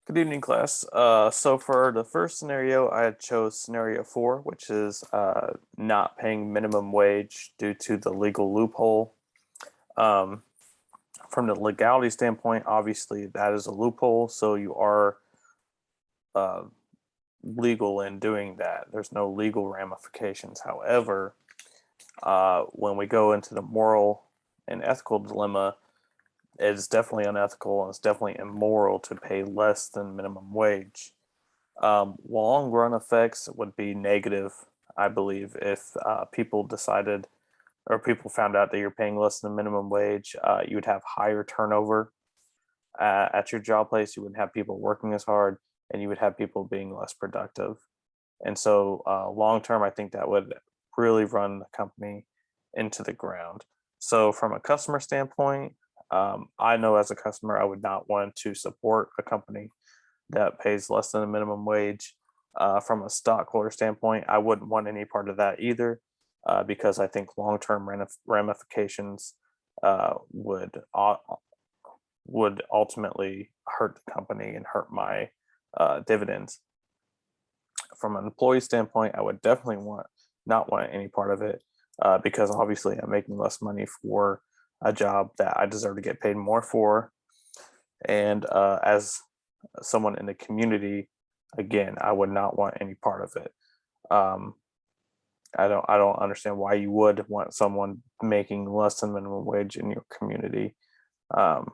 Good evening, class. So for the first scenario, I chose scenario four, which is not paying minimum wage due to the legal loophole. Um, from the legality standpoint, obviously that is a loophole, so you are uh, legal in doing that. There's no legal ramifications. However, when we go into the moral and ethical dilemma, it's definitely unethical and it's definitely immoral to pay less than minimum wage. Long run effects would be negative, I believe, if people decided or people found out that you're paying less than minimum wage. You would have higher turnover at your job place. You wouldn't have people working as hard, and you would have people being less productive. And so, long term, I think that would really run the company into the ground. So, from a customer standpoint, I know as a customer, I would not want to support a company that pays less than a minimum wage. From a stockholder standpoint, I wouldn't want any part of that either, because I think long-term ramifications would ultimately hurt the company and hurt my dividends. From an employee standpoint, I would definitely want not want any part of it, because obviously I'm making less money for a job that I deserve to get paid more for, and as someone in the community, again, I would not want any part of it. Um, I don't understand why you would want someone making less than minimum wage in your community. Um,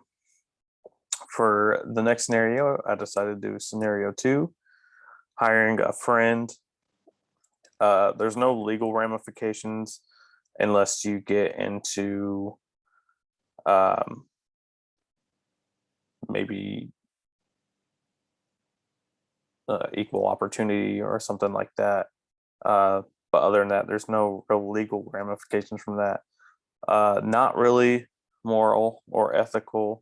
for the next scenario, I decided to do scenario two, hiring a friend. There's no legal ramifications unless you get into um, maybe equal opportunity or something like that. But other than that, there's no real legal ramifications from that. Not really moral or ethical.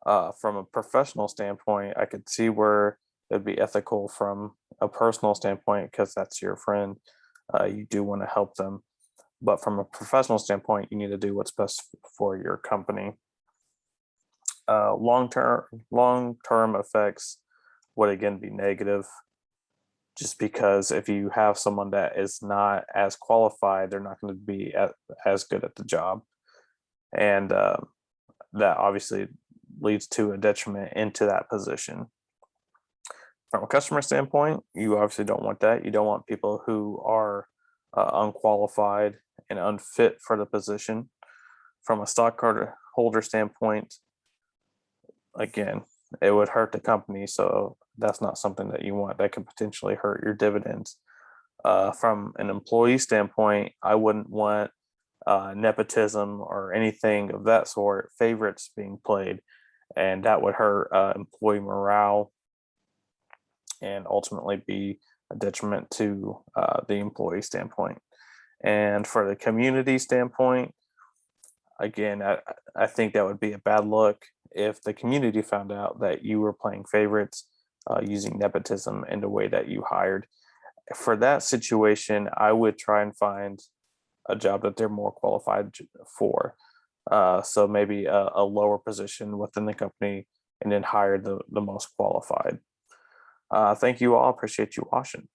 From a professional standpoint, I could see where it'd be ethical from a personal standpoint because that's your friend. You do want to help them, but from a professional standpoint, you need to do what's best for your company. Long term effects would again be negative, just because if you have someone that is not as qualified, they're not going to be as good at the job, and that obviously leads to a detriment into that position. From a customer standpoint, you obviously don't want that. You don't want people who are unqualified and unfit for the position. From a stockholder standpoint, again, it would hurt the company. So that's not something that you want. That could potentially hurt your dividends. From an employee standpoint, I wouldn't want nepotism or anything of that sort, favorites being played, and that would hurt employee morale and ultimately be a detriment to the employee standpoint. And for the community standpoint, again, I think that would be a bad look if the community found out that you were playing favorites using nepotism in the way that you hired. For that situation, I would try and find a job that they're more qualified for. So maybe a lower position within the company and then hire the most qualified. Thank you all. Appreciate you watching.